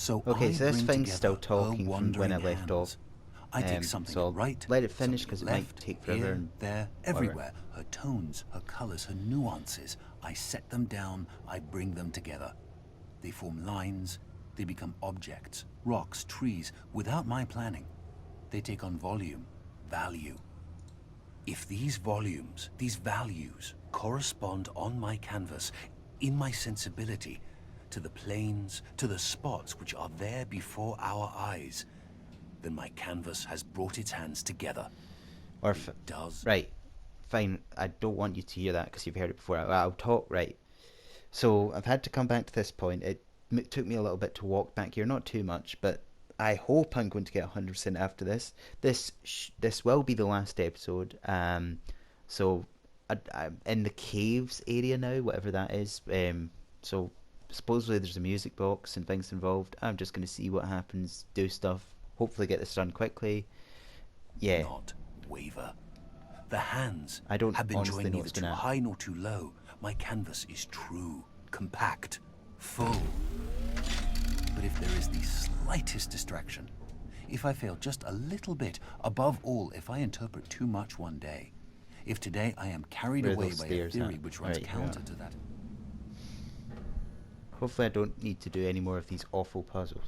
So Okay, I so this bring thing's still together her talking from when I wandering left off. hands. I take something So I'll right, let it finish something because it might left, take forever here, and there, whatever. everywhere. Her tones, her colors, her nuances. I set them down, I bring them together. They form lines, they become objects, rocks, trees, without my planning. They take on volume, value. If these volumes, these values, correspond on my canvas, in my sensibility, to the planes, to the spots which are there before our eyes, then my canvas has brought its hands together. Or It does. right, fine. I don't want you to hear that because you've heard it before. I'll talk. Right. So I've had to come back to this point. It took me a little bit to walk back here, not too much, but I hope I'm going to get 100% after this. This will be the last episode. So I'm in the caves area now, whatever that is. So supposedly there's a music box and things involved. I'm just going to see what happens, do stuff, hopefully get this done quickly. Yeah. Not waver. The hands I don't have been honestly joined know neither what's too going to high nor too low. My canvas is true, compact, full. But if there is the slightest distraction, if I fail just a little bit, above all, if I interpret too much one day, if today I am carried Where are away those by a stairs theory at? which runs Right, counter yeah. to that, Hopefully I don't need to do any more of these awful puzzles.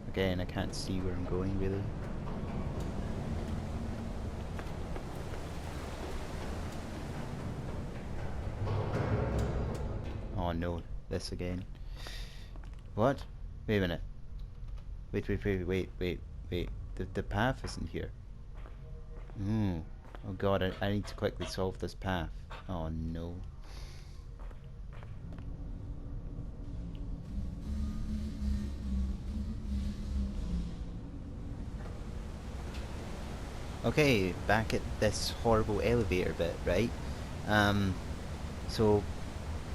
Again, I can't see where I'm going really. Oh no, this again. What? Wait a minute. Wait. The path isn't here. Oh god, I need to quickly solve this path. Oh no. Okay, back at this horrible elevator bit, right? So,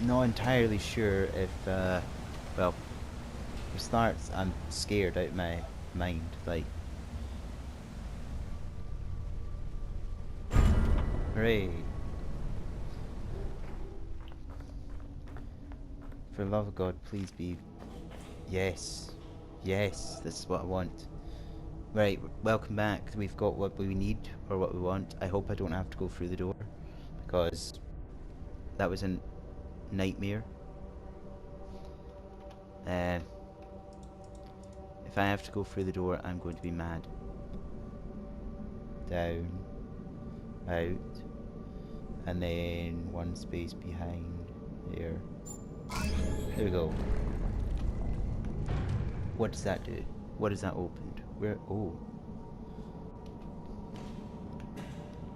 not entirely sure if, well, for starts, I'm scared out of my mind, like. Hooray. For the love of God, please be... Yes. Yes, this is what I want. Right, welcome back. We've got what we need, or what we want. I hope I don't have to go through the door, because that was a nightmare. If I have to go through the door, I'm going to be mad. Down, out, and then one space behind there. There we go. What does that do? What is that opened? Where? Oh.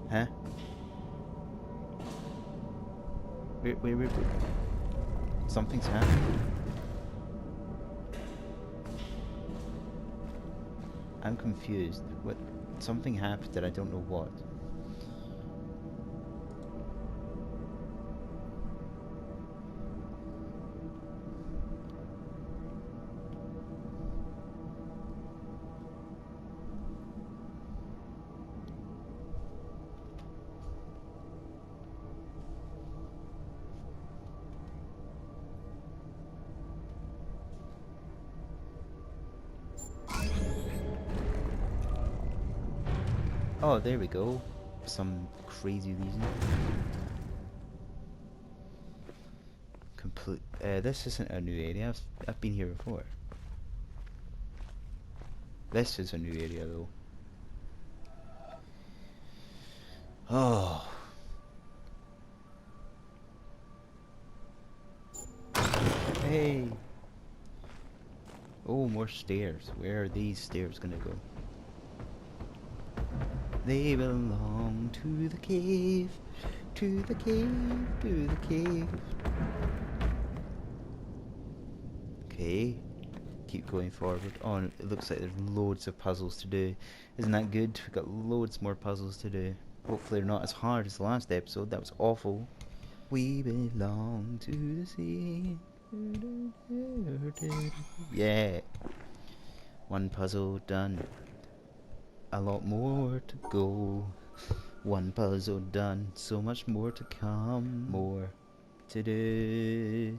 Huh? Wait. Something's happened. I'm confused. What? Something happened that I don't know what. Oh, there we go. Some crazy reason. This isn't a new area. I've been here before. This is a new area though. Oh. Hey. Oh, more stairs. Where are these stairs gonna go? They belong to the cave, to the cave, to the cave. Okay, keep going forward. Oh, it looks like there's loads of puzzles to do. Isn't that good? We've got loads more puzzles to do. Hopefully they're not as hard as the last episode. That was awful. We belong to the sea. Yeah. One puzzle done. a lot more to go. One puzzle done, so much more to come. More to do.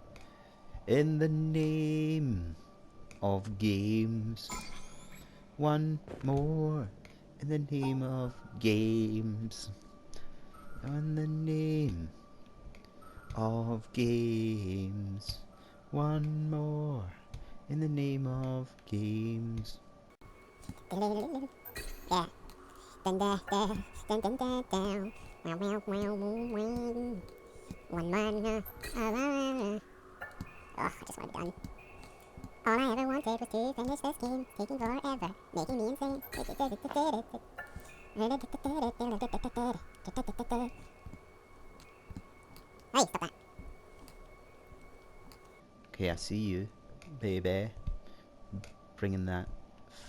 In the name of games. One more. In the name of games. In the name of games. One more. In the name of games. Yeah. Dun dun dun dun dun dun dun. Wow wow wow wow. One man. Oh, I just want to be done. All I ever wanted was to finish this game, taking forever, making me insane. Hey, stop that. Okay, I see you, baby. Bringing that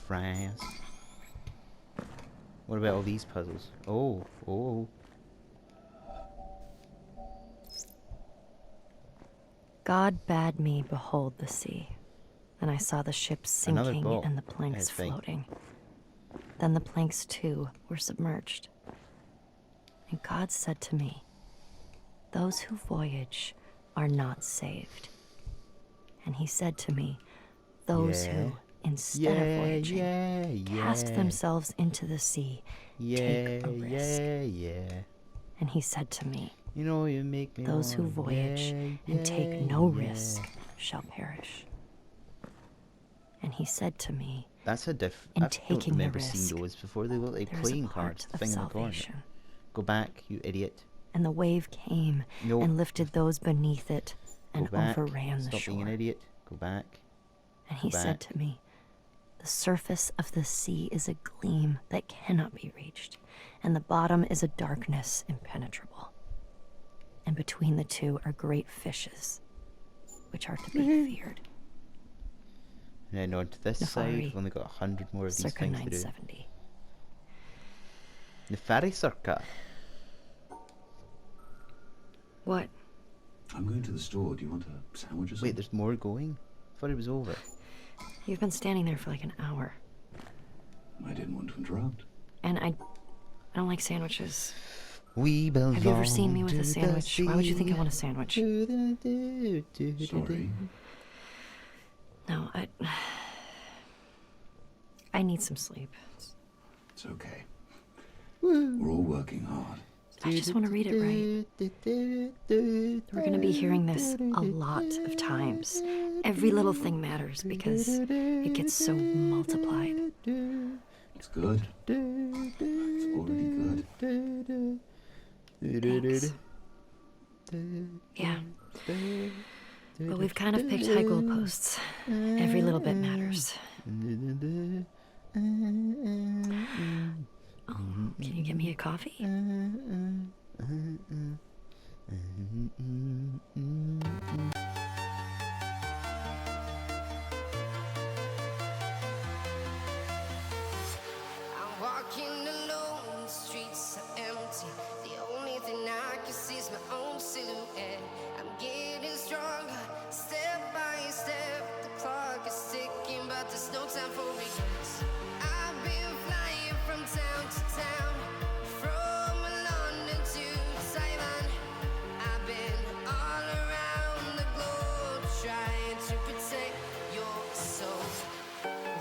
France. What about all these puzzles? Oh. God bade me behold the sea. Then I saw the ship Another sinking boat, and the planks I think. floating. Then the planks too were submerged. And God said to me, "Those who voyage are not saved." And he said to me, "Those Yeah. who, instead of voyaging, yeah. cast themselves into the sea, take a risk." Yeah. And he said to me, You know you make me "Those who wanna- voyage yeah, and take no yeah. risk shall perish." And he said to me, That's a In I don't taking the remember risk, seeing those before. They look like "There is a playing part cards. of Thing in the corner. salvation." Go back, you idiot. And the wave came No. and lifted those beneath it and Go back. overran the Stop being an shore. idiot. Go back. And he Go said back. to me, "The surface of the sea is a gleam that cannot be reached, and the bottom is a darkness impenetrable. And between the two are great fishes, which are to be feared." And then on to this side, Nefari, we've only got 100 more of these Circa things to do. 970. Nefari Circa. What? I'm going to the store. Do you want a sandwich or something? Wait, there's more going? I thought it was over. You've been standing there for like an hour. I didn't want to interrupt. And I don't like sandwiches. We belong Have you ever seen me with to a the sandwich? Why would you think I sea, want a sandwich? to the do, do, do, Sorry. No, I need some sleep. It's okay. Woo. We're all working hard. I just want to read it right. We're going to be hearing this a lot of times. Every little thing matters because it gets so multiplied. It's good. It's already good. Thanks. Yeah. But we've kind of picked high goalposts. Every little bit matters. Oh, can you get me a coffee? I'm walking alone, the streets are empty. The only thing I can see is my own silhouette. I'm getting stronger, step by step. The clock is ticking, but there's no time for regrets. I've been flying from town to town, from London to Taiwan. I've been all around the globe, trying to protect your soul.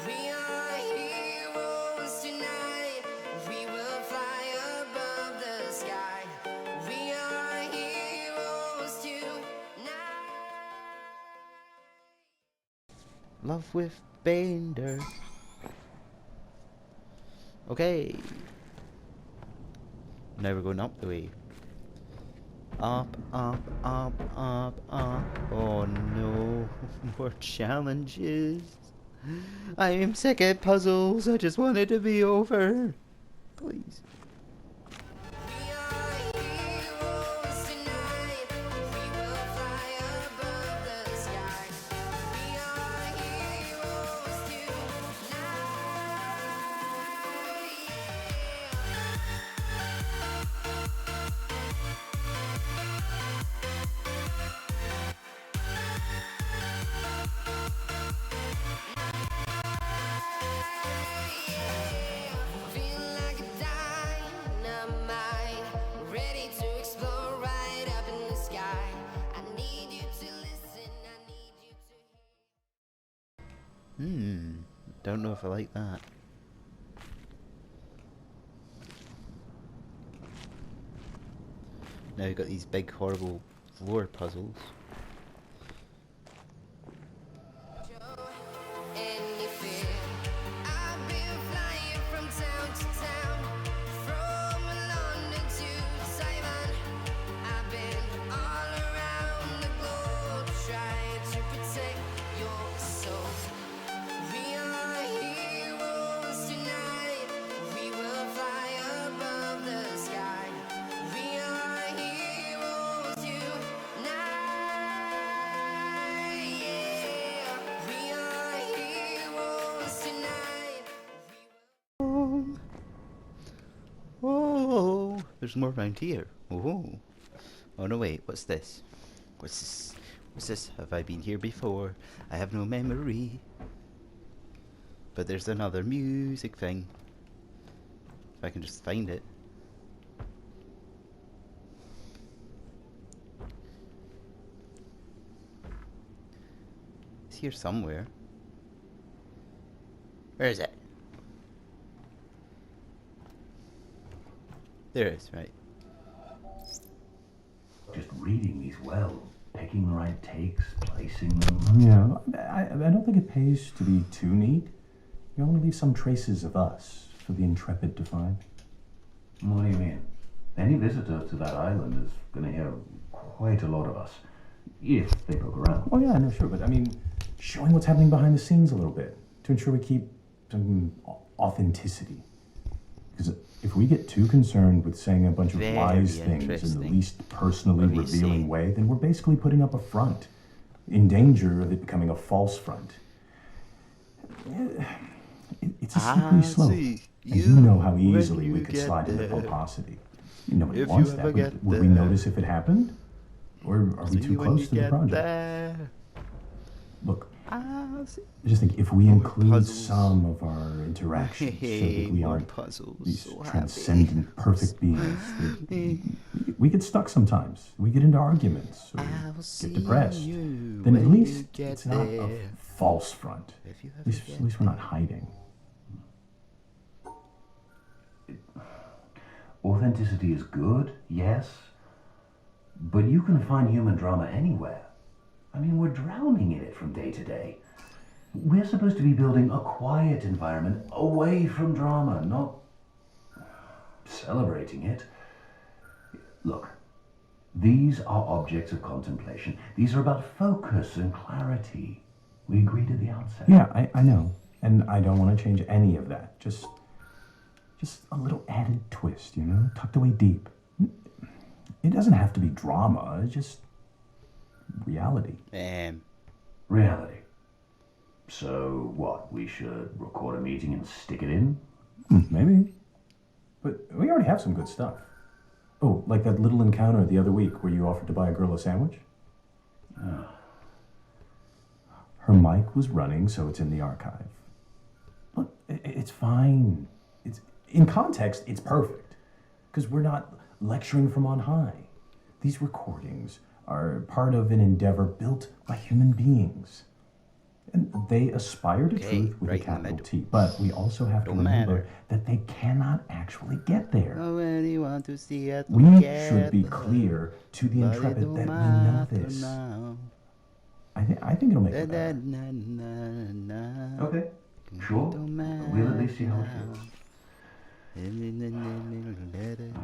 We are heroes tonight. We will fly above the sky. We are heroes tonight. Love with Bender. Okay. Now we're going up the way. Up, up, up, up, up. Oh no. More challenges. I am sick of puzzles. I just want it to be over. Please. We are heroes tonight. We will fly above the sky. We are heroes tonight. Feel Don't know if I like that. Now we've got these big horrible floor puzzles. Any fear? I've been flying from town to town, from London to Taiwan. I've been all around the globe trying to protect your soul. We are heroes tonight. We will fly above the sky. We are heroes tonight. Yeah, we are heroes tonight. Oh, there's more around here. Oh, oh no, wait, what's this? What's this? What's this? Have I been here before? I have no memory. But there's another music thing. If I can just find it. It's here somewhere. Where is it? There it is, right. Just reading these well, picking the right takes, placing them. Yeah, I don't think it pays to be too neat. You only leave some traces of us for the intrepid to find. What do you mean? Any visitor to that island is going to hear quite a lot of us, if they poke around. Oh yeah, no, sure, but I mean, showing what's happening behind the scenes a little bit to ensure we keep some authenticity. Because if we get too concerned with saying a bunch of Very wise things in the interesting. least personally What do you revealing say? way, then we're basically putting up a front, in danger of it becoming a false front. It's a slippery slope. see And you you know how when easily we you could get slide into there. pomposity. Nobody If wants you that. ever get Would we there. notice if it happened? Or are we See too when close you to the get project? there. Look, I'll see. I just think if we include puzzles. some of our interactions so Hey, that we more aren't puzzles. these So happy. transcendent, perfect beings, we get stuck sometimes. We get into arguments or I'll see get depressed. you Then at when least you get it's not a there. false front. If you At least we're not hiding. Authenticity is good, yes, but you can find human drama anywhere. I mean, we're drowning in it from day to day. We're supposed to be building a quiet environment away from drama, not celebrating it. Look, these are objects of contemplation. These are about focus and clarity. We agreed at the outset. Yeah, I know. And I don't want to change any of that. Just a little added twist, you know, tucked away deep. It doesn't have to be drama, it's just reality. Reality. So what, we should record a meeting and stick it in? Maybe. But we already have some good stuff. Oh, like that little encounter the other week where you offered to buy a girl a sandwich? Her mic was running, so it's in the archive. Look, it's fine. It's in context, it's perfect. Because we're not lecturing from on high. These recordings are part of an endeavor built by human beings. And they aspire to Okay, truth with right a in the capital middle. T. But we also have to Don't remember matter. that they cannot actually get there. Oh, anyone to see it We together. should be clear to the But it intrepid don't that we know matter this. now. I think it'll make Da, it da, better. na, na, na. Okay, sure. Don't We'll at least see how it matter feels. now. I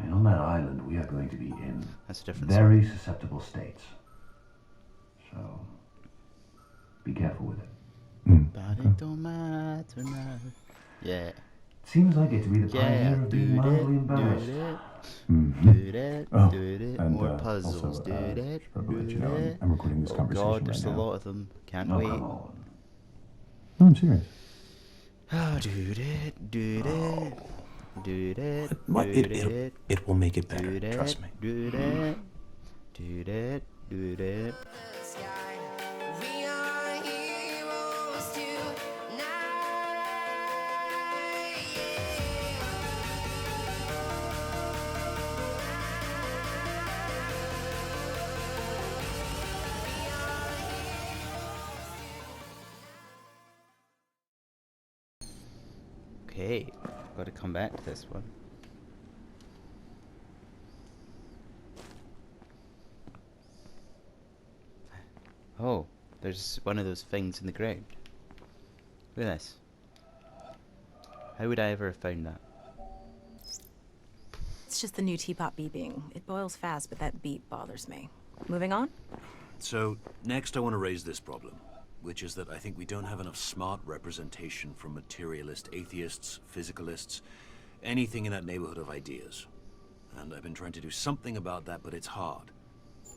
mean, on that island, we are going to be in That's a different very susceptible states. So, be careful with it. But it don't matter now. Yeah. Seems I get to be the Yeah. pioneer of Do being mildly it. embarrassed. Do it. Mhm. Do that. Oh, Do it. and More also, puzzles. Do that. should probably let Do you know that. I'm recording this Oh conversation God, there's right a now. lot of them. Can't Oh, wait. come on. No, I'm serious. Oh, do that. Do that. Do that. What? Do that. It will make it Do better. that. Trust me. Do that. Do that. Do that. The sky. Okay, got to come back to this one. Oh, there's one of those things in the ground. Look at this. How would I ever have found that? It's just the new teapot beeping. It boils fast, but that beep bothers me. Moving on? So, next I want to raise this problem, which is that I think we don't have enough smart representation from materialist atheists, physicalists, anything in that neighborhood of ideas. And I've been trying to do something about that, but it's hard.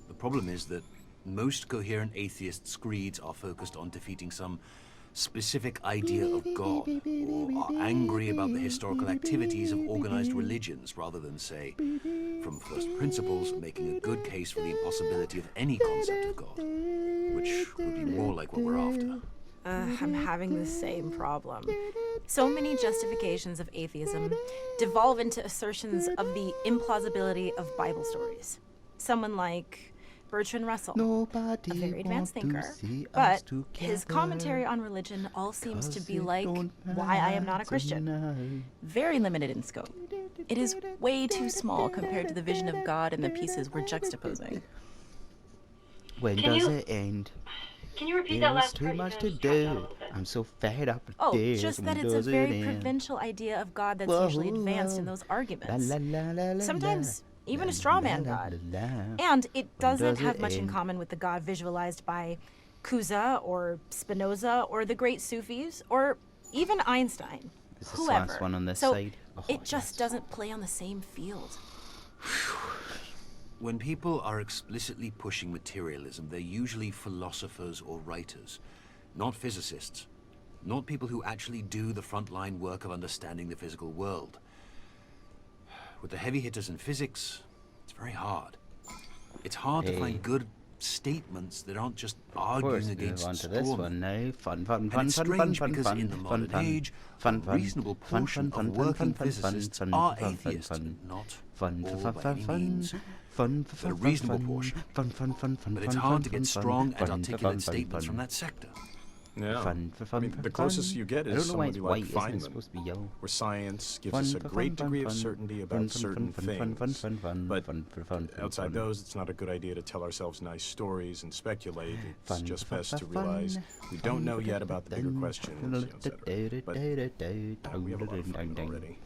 The problem is that most coherent atheists' creeds are focused on defeating some specific idea of God, or are angry about the historical activities of organized religions, rather than, say, from first principles, making a good case for the impossibility of any concept of God, which would be more like what we're after. I'm having the same problem. So many justifications of atheism devolve into assertions of the implausibility of Bible stories. Someone like Bertrand Russell, Nobody a very advanced want to thinker, see but us together, his commentary on religion all seems to 'cause be it like don't Why I Am Not a matter Christian. now. Very limited in scope. It is way too small compared to the vision of God and the pieces we're juxtaposing. When Can does you- it end? Can you repeat that There's last too part? You much to kinda struck out a do. little bit. I'm so fed up with Oh, this. just that When it's a does it very end? provincial idea of God that's Whoa, usually advanced in whoa. those La, arguments. la, la, la, la, Sometimes la. even La, a straw la, man la, God. la, la. And it doesn't does have it much in end? common with the God visualized by Cusa or Spinoza or the great Sufis or even Einstein. Is this Whoever. last one on this so side? Oh, it just yes. doesn't play on the same field. When people are explicitly pushing materialism, they're usually philosophers or writers, not physicists, not people who actually do the frontline work of understanding the physical world. With the heavy hitters in physics, it's very hard. It's hard to Hey. find good statements that aren't just Of course, arguing move against on to this straw one men. now. Fun, fun, And fun, it's fun, fun, strange fun, because fun, in the fun, modern fun, age, fun, a fun, reasonable fun, portion fun, of fun, working fun, fun, physicists fun, are fun, fun, atheists, fun, not fun, all fun, by fun, any fun, means. fun, But a reasonable portion. fun, fun, fun, fun, But it's fun, hard fun, to fun, get fun, strong and fun, articulate fun, fun, statements fun. from that sector. Yeah. Fun, I mean, the closest you get I is don't know why it's somebody white, like isn't it? It's Feynman, supposed to be yellow. where science gives Fun, us a fun, great fun, degree fun, of certainty fun, about fun, certain fun, fun, fun, things. fun, fun, But fun, fun, fun, fun, outside fun. those, it's not a good idea to tell ourselves nice stories and speculate. It's Fun, just fun, best fun, to realize fun, we don't fun, know fun, yet about the bigger fun, questions, fun, etc. But we have a lot of fun already.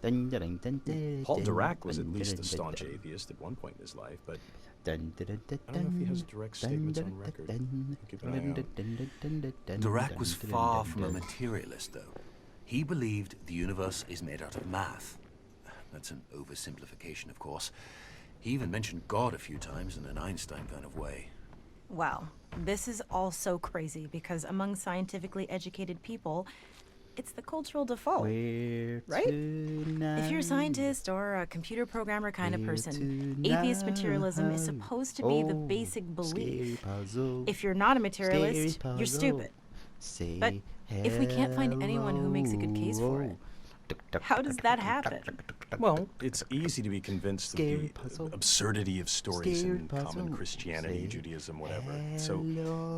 Paul Dirac was at least a staunch atheist at one point in his life, but I don't know if he has direct statements on record. Keep an eye out. Dirac was far from a materialist, though. He believed the universe is made out of math. That's an oversimplification, of course. He even mentioned God a few times in an Einstein kind of way. Wow, this is all so crazy because among scientifically educated people, it's the cultural default. Right? If you're a scientist or a computer programmer kind of person, atheist materialism is supposed to be the basic belief. If you're not a materialist, you're stupid. But if we can't find anyone who makes a good case for it, how does that happen? Well, it's easy to be convinced of Scary the puzzle. absurdity of stories Scary in common puzzle. Christianity, Say Judaism, whatever. So,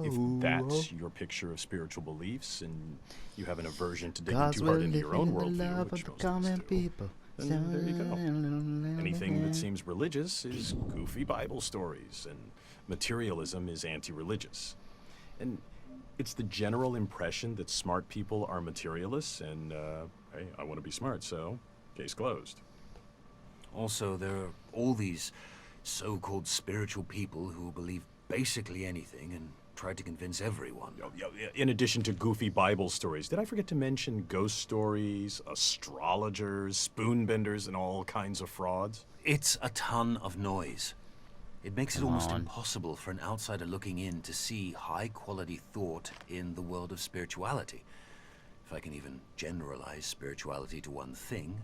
if that's your picture of spiritual beliefs and you have an aversion to digging God's too will hard into live your own in the worldview, love which of the most of us common do, people. then there you go. Anything that seems religious is goofy Bible stories, and materialism is anti-religious. And it's the general impression that smart people are materialists, and hey, I want to be smart, so case closed. Also, there are all these so-called spiritual people who believe basically anything and try to convince everyone. In addition to goofy Bible stories, did I forget to mention ghost stories, astrologers, spoonbenders, and all kinds of frauds? It's a ton of noise. It makes it Come almost on. impossible for an outsider looking in to see high-quality thought in the world of spirituality. If I can even generalize spirituality to one thing.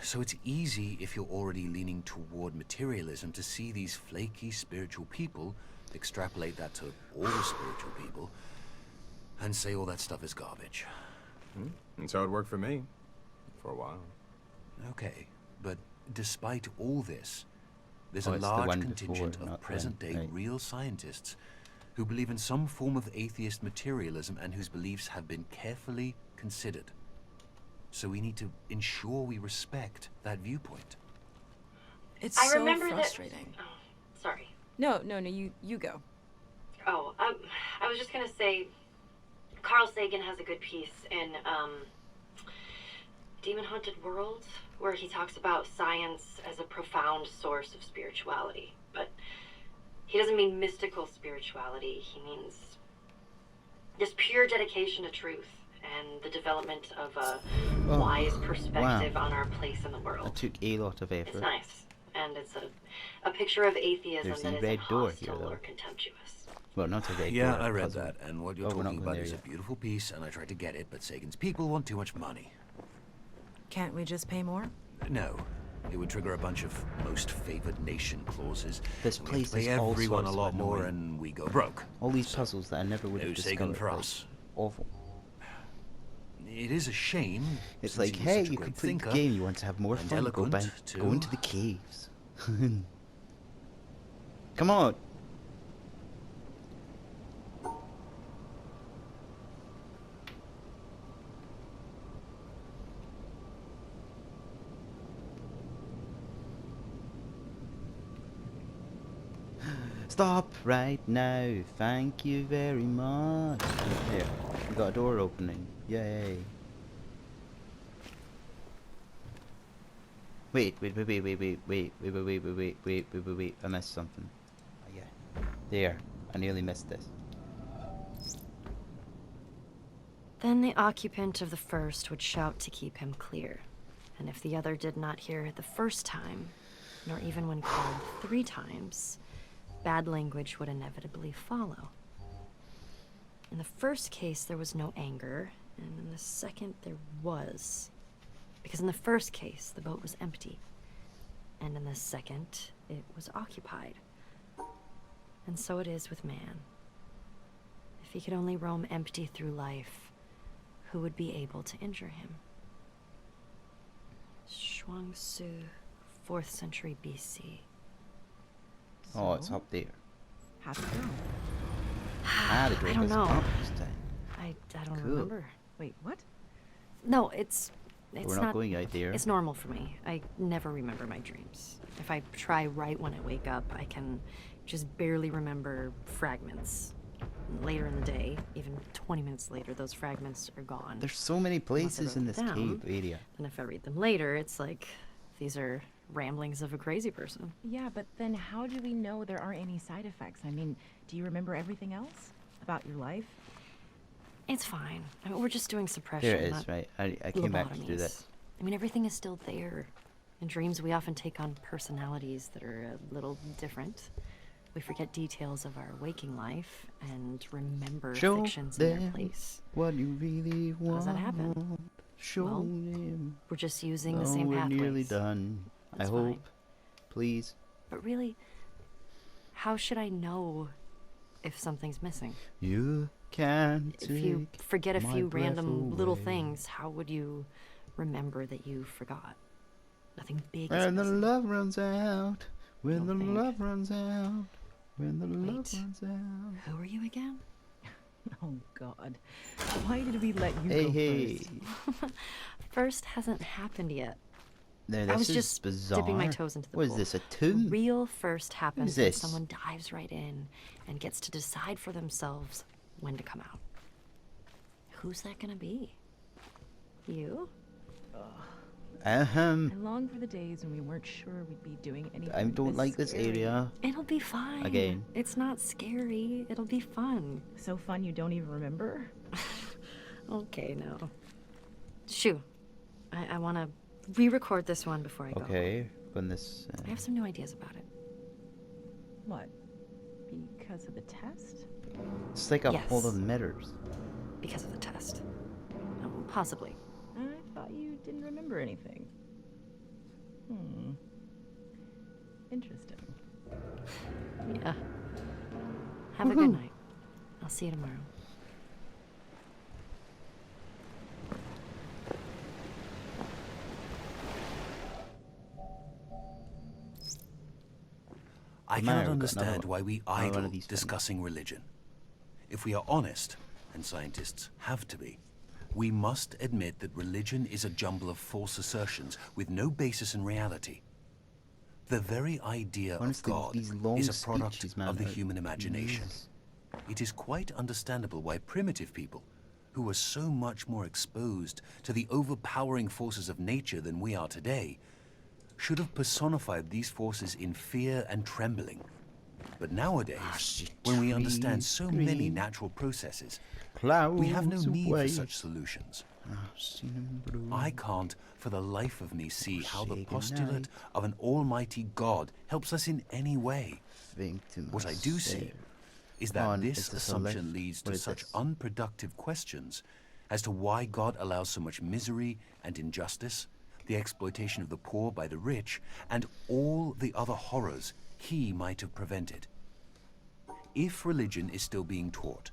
So it's easy, if you're already leaning toward materialism, to see these flaky spiritual people, extrapolate that to all spiritual people, and say all that stuff is garbage. That's how it worked for me, for a while. Okay, but despite all this, there's Oh, a it's the large one contingent before, of not the- present-day right. real scientists who believe in some form of atheist materialism and whose beliefs have been carefully considered. So we need to ensure we respect that viewpoint. It's I so remember frustrating. that. Oh, sorry. No, you go. Oh, I was just gonna say, Carl Sagan has a good piece in Demon Haunted World, where he talks about science as a profound source of spirituality. But he doesn't mean mystical spirituality. He means just pure dedication to truth and the development of a wise perspective on our place in the It world. took a lot of It's effort. nice, and it's a picture of atheism There's that the isn't red door here, hostile though. or contemptuous. Well, not a red Yeah, door, I read puzzle. that, and what you're Oh, we're not talking going about there is a yet. beautiful piece, and I tried to get it, but Sagan's people want too much money. Can't we just pay more? No. It would trigger a bunch of most favored nation clauses. This and we have to place pay is all everyone a sorts of lot more, annoying. and we go broke. All these puzzles that I never would No have Sagan discovered. for like, us. awful. It is a shame. It's since like, he was hey, such a you great could play thinker, the game you want to have more and fun. Go eloquent, back, go into too. the caves. Come on. Stop right now. Thank you very much. Here, we got a door opening. Yay. Wait. I missed something. Oh, yeah. There. I nearly missed this. Then the occupant of the first would shout to keep him clear. And if the other did not hear it the first time, nor even when called 3 times, bad language would inevitably follow. In the first case, there was no anger, and in the second, there was. Because in the first case, the boat was empty, and in the second, it was occupied. And so it is with man. If he could only roam empty through life, who would be able to injure him? Shuangsu, 4th century BC. Oh, it's up there. How'd it go? The door I don't goes know. up this time. I don't Cool. remember. Wait, what? No, it's We're not going out there. It's normal for me. I never remember my dreams. If I try right when I wake up, I can just barely remember fragments. Later in the day, even 20 minutes later, those fragments are gone. There's so many Unless I places wrote in them this down. cave area. And if I read them later, it's like these are ramblings of a crazy person. Yeah, but then how do we know there aren't any side effects? I mean, do you remember everything else about your life? It's fine. I mean, we're just doing suppression. There it is, not right. I came back to do lobotomies. this. I mean, everything is still there. In dreams, we often take on personalities that are a little different. We forget details of our waking life and remember Show fictions in their them place. what you really want. does that happen? Show Well, them. We're just using the Oh, same we're pathways. nearly done. That's I fine. hope. Please. But really, how should I know if something's missing? You can If you take forget a my few breath random little away. things, how would you remember that you forgot? Nothing big is When the missing. love runs out. When the Don't think. love runs out. When the love Wait. runs out. Who are you again? Oh, God. Why did we let you Hey, go hey. first? First hasn't happened yet. Now, I this was is just bizarre. dipping my toes into the What pool. is this, a tomb? Real first happens is when this? someone dives right in and gets to decide for themselves when to come out. Who's that gonna be? You? I long for the days when we weren't sure we'd be doing anything. I don't like this scary. area. It'll be fine. Again. It's not scary. It'll be fun. So fun you don't even remember? Okay, no. Shoo. I want to re-record this one before I go. Okay, when this. I have some new ideas about it. What? Because of the test? It's like a Yes. hall of mirrors. Because of the test. Possibly. I thought you didn't remember anything. Interesting. Yeah. Have a good night. I'll see you tomorrow. I Man, cannot we've got understand another why we one idle of these things. discussing religion. If we are honest, and scientists have to be, We must admit that religion is a jumble of false assertions with no basis in reality. The very idea Honestly, of God these long is a product speeches, man, of the are- human imagination. Jesus. It is quite understandable why primitive people, who were so much more exposed to the overpowering forces of nature than we are today, should have personified these forces in fear and trembling. But nowadays, when we understand so many natural processes, we have no Clouds need away. for such solutions. I've seen 'em blow. I can't, for the life of me, see how the Shaken postulate night. of an almighty God helps us in any way. Think to What I do see myself. is that On, this is this a assumption left? leads What to is such this? unproductive questions as to why God allows so much misery and injustice, the exploitation of the poor by the rich, and all the other horrors he might have prevented. If religion is still being taught,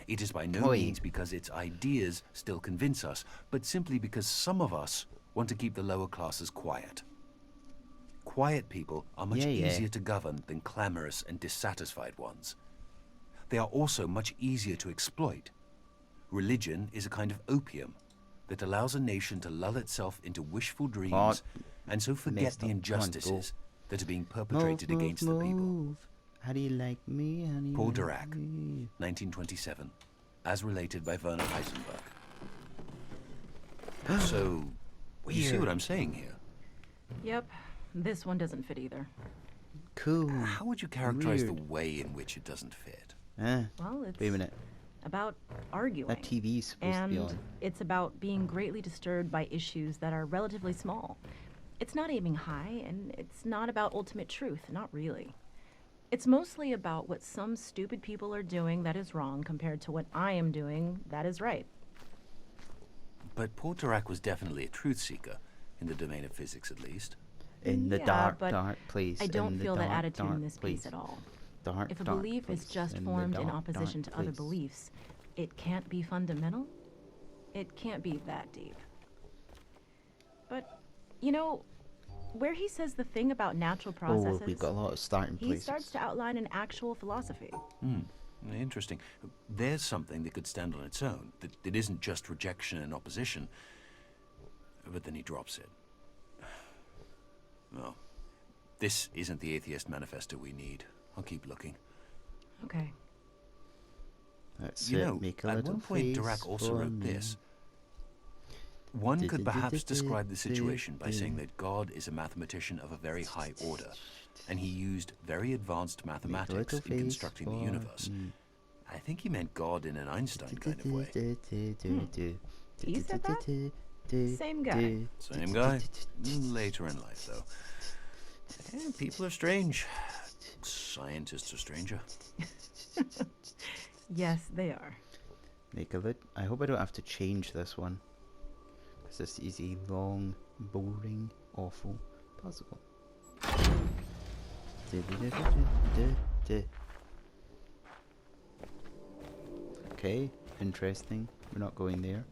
it is by no Oi. means because its ideas still convince us, but simply because some of us want to keep the lower classes quiet. Quiet people are much Yeah. easier to govern than clamorous and dissatisfied ones. They are also much easier to exploit. Religion is a kind of opium that allows a nation to lull itself into wishful dreams and so forget messed the up. Come on, go. injustices that are being perpetrated against the people. Move. How do you like me? How do you Paul like Dirac, me? 1927, as related by Werner Heisenberg. So, you see Weird. what I'm saying here? Yep, this one doesn't fit either. Cool. How would you characterize the Weird. way in which it doesn't fit? Well, it's Wait a minute. about arguing. That TV's supposed to be And on. it's about being greatly disturbed by issues that are relatively small. It's not aiming high, and it's not about ultimate truth, not really. It's mostly about what some stupid people are doing that is wrong compared to what I am doing that is right. But Paul Dirac was definitely a truth seeker, in the domain of physics at least. In the Yeah, dark, but dark place. I don't in the feel that dark, attitude dark in this place. piece at all. Dark, If a dark belief is place, just in the formed in dark, opposition dark to other place. beliefs, it can't be fundamental. It can't be that deep. But, you know, where he says the thing about natural processes, Oh, we've got a lot of starting he places. starts to outline an actual philosophy. Interesting. There's something that could stand on its own, that it isn't just rejection and opposition. But then he drops it. Well, this isn't the Atheist Manifesto we need. I'll keep looking. Okay. That's You it. know, Make a at little one point face Dirac also for wrote me. this. One could perhaps describe the situation by saying that God is a mathematician of a very high order, and he used very advanced mathematics little in face constructing the for universe. me. I think he meant God in an Einstein kind of way. He said that? Same guy. Same guy. Later in life, though. And people are strange. Scientists are stranger. Yes, they are. Make a lit. I hope I don't have to change this one. Because this is a long, boring, awful puzzle. Okay, interesting. We're not going there.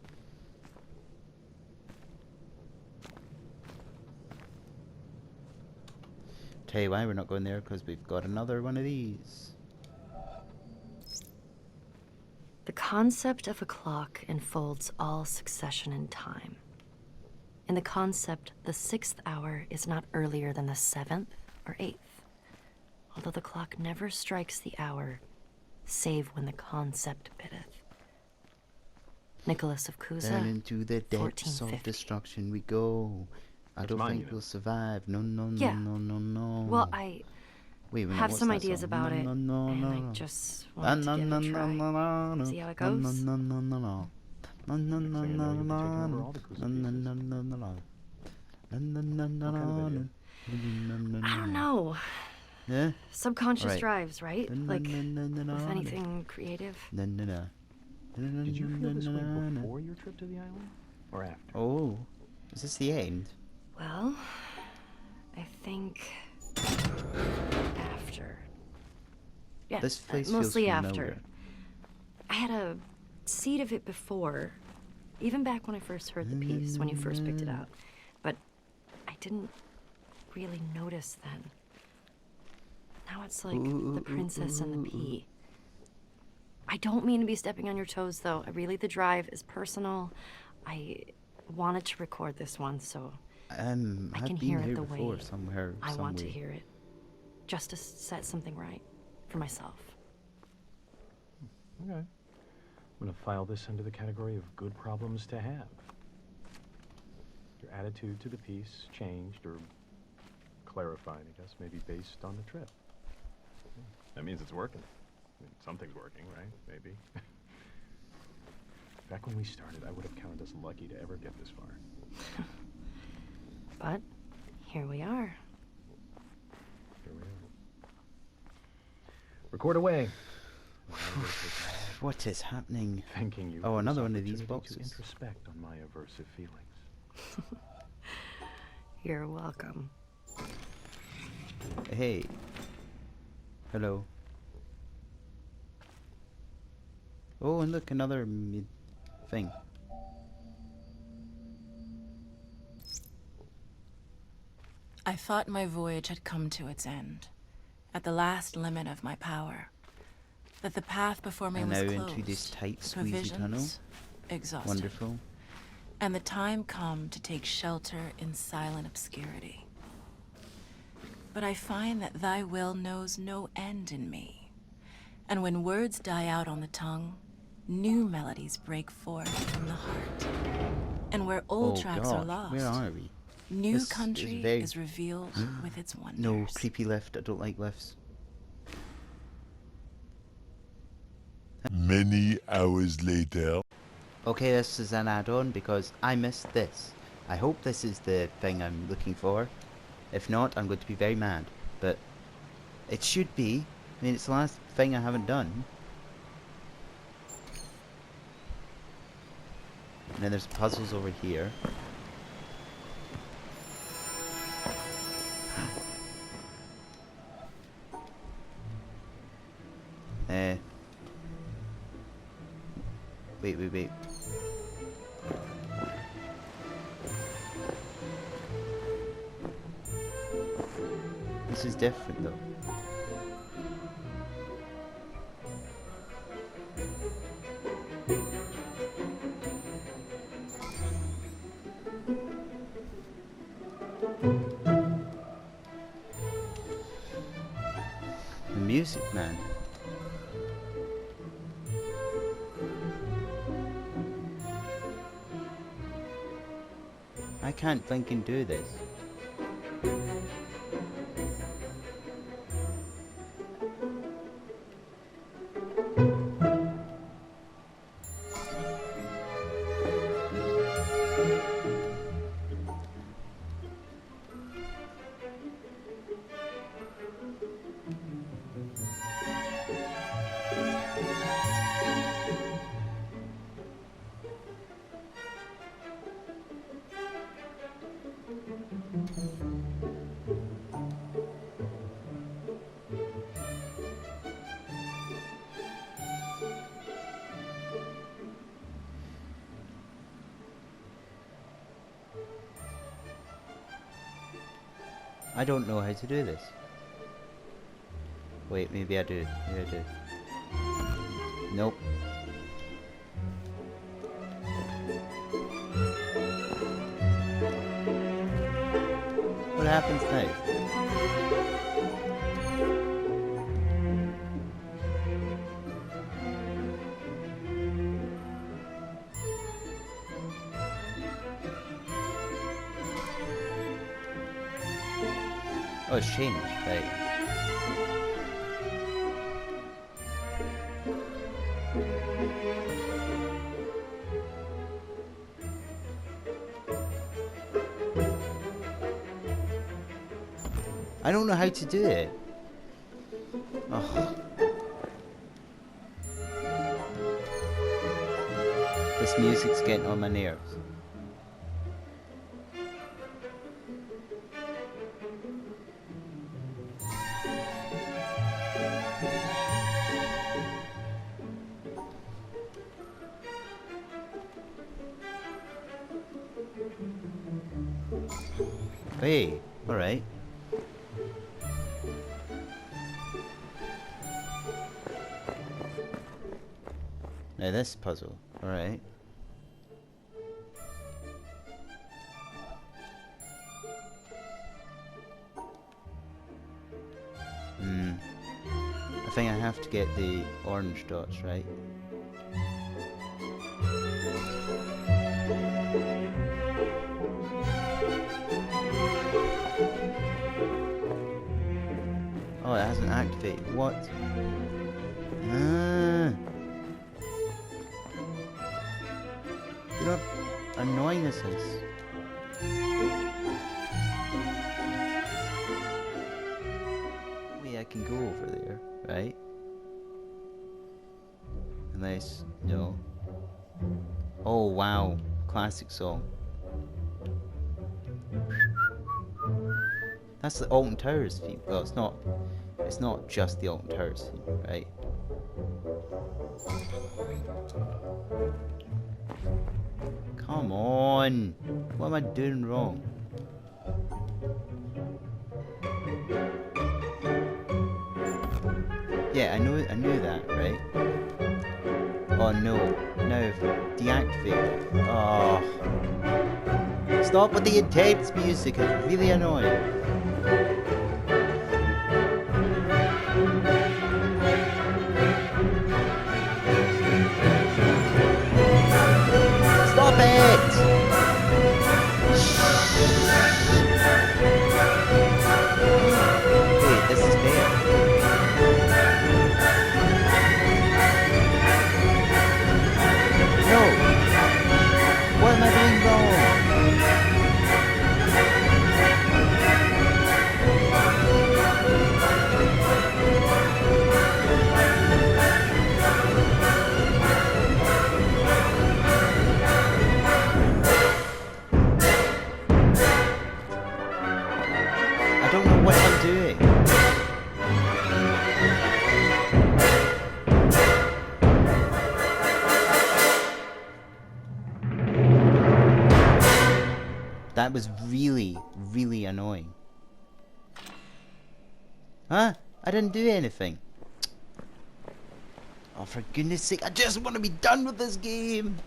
Tell you why we're not going there, because we've got another one of these. The concept of a clock enfolds all succession in time. In the concept, the 6th hour is not earlier than the 7th or 8th, although the clock never strikes the hour, save when the concept biddeth. Nicholas of Down Cusa, into the depths of 1450. destruction we go. I don't mine, think you know. we'll survive. No, no, no, Yeah. no, no, no. Well, I Wait a minute, have what's some that ideas song? about No, it, no, no, and no, I no. just Ah, wanted no, to give no, it a no, try. no, no, no. See how it No, no, goes? no, no, no, no. No, no, no, Saying, no, though, you've no, taken over no. all the Cusa No, no, pieces. no, no, no, no. No, no, no, no, What kind of no, idea? no, no, no, I don't no. know. Yeah? Subconscious Alright. drives, right? No, Like, no, no, no, no, with no. anything creative. No, no, no. Did you feel this way No, no, no. before your trip to the island? Or after? Oh, is this the end? Well, I think after. Yeah, This place mostly feels after. familiar. I had a seed of it before, even back when I first heard the piece, when you first picked it up. But I didn't really notice then. Now it's like the princess and the pea. I don't mean to be stepping on your toes, though. Really, the drive is personal. I wanted to record this one, so I I've can been hear it here the before way somewhere. I some want to way. hear it. Just to set something right for myself. Okay. I'm gonna file this under the category of good problems to have. Your attitude to the piece changed or clarified, I guess, maybe based on the trip. That means it's working. I mean, something's working, right? Maybe. Back when we started, I would have counted us lucky to ever get this far. But here we are. Here we are. Record away. What is happening? Thanking you. Oh, for another this one of these opportunity boxes. To introspect on my aversive feelings. You're welcome. Hey. Hello. Oh, and look, another thing. I thought my voyage had come to its end, at the last limit of my power. That the path before me And was now closed. into this tight, squeezy provisions tunnel. exhausted. Wonderful. And the time come to take shelter in silent obscurity. But I find that thy will knows no end in me. And when words die out on the tongue, new melodies break forth from the heart. And where old Oh tracks are God, lost, where are we? new This is country very- is revealed with its wonders. No, creepy lift. I don't like lifts. Many hours later. Okay, this is an add-on because I missed this. I hope this is the thing I'm looking for. If not, I'm going to be very mad. But it should be. I mean, it's the last thing I haven't done. And then there's puzzles over here. Wait. This is different though. The music, man. I can't think and do this. I don't know how to do this. Wait, maybe I do. Maybe I do. Nope. What happens now? Oh, it's changed, right. I don't know how to do it. Oh. This music's getting on my nerves. Hey, alright. Now this puzzle, alright. I think I have to get the orange dots, right? Oh, it hasn't activated. What? You know how annoying this is. I can go over there, right? Unless, no. Oh wow, classic song. That's the Alton Towers theme. Well, it's not just the Alton Towers theme, right? Come on, what am I doing wrong? Yeah, I knew that, right? Oh no, now deactivate. Oh. Stop with the intense music, it's really annoying. Stop it! Wait, this is bad. What am I doing wrong? I don't know what I'm doing. That was really, really annoying. Huh? I didn't do anything. Oh, for goodness sake, I just want to be done with this game.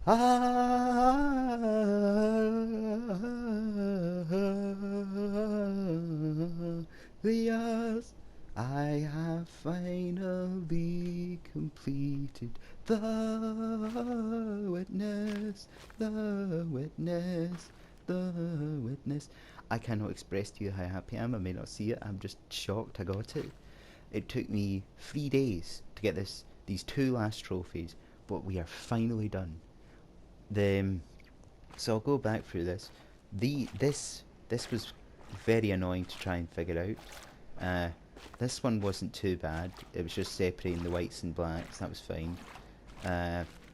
Yes, I have finally completed the witness, the witness, the witness. I cannot express to you how happy I am. I may not see it. I'm just shocked I got it. It took me 3 days to get these 2 last trophies, but we are finally done. So I'll go back through this. This was very annoying to try and figure out. This one wasn't too bad. It was just separating the whites and blacks. That was fine.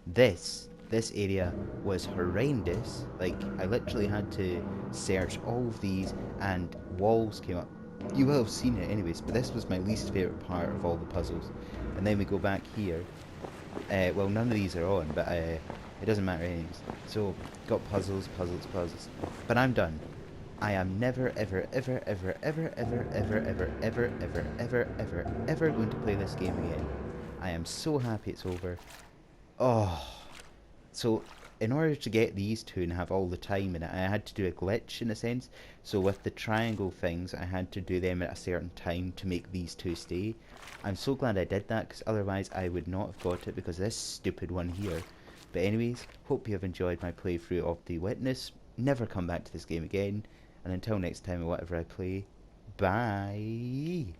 This area was horrendous. Like, I literally had to search all of these, and walls came up. You will have seen it anyways, but this was my least favourite part of all the puzzles. And then we go back here. Well, none of these are on, but it doesn't matter anyways. So, got puzzles. But I'm done. I am never, ever going to play this game again. I am so happy it's over. Oh. So, in order to get these 2 and have all the time in it, I had to do a glitch in a sense. So with the triangle things, I had to do them at a certain time to make these 2 stay. I'm so glad I did that, because otherwise I would not have got it because of this stupid one here. But anyways, hope you have enjoyed my playthrough of The Witness. Never come back to this game again. And until next time or whatever I play, bye!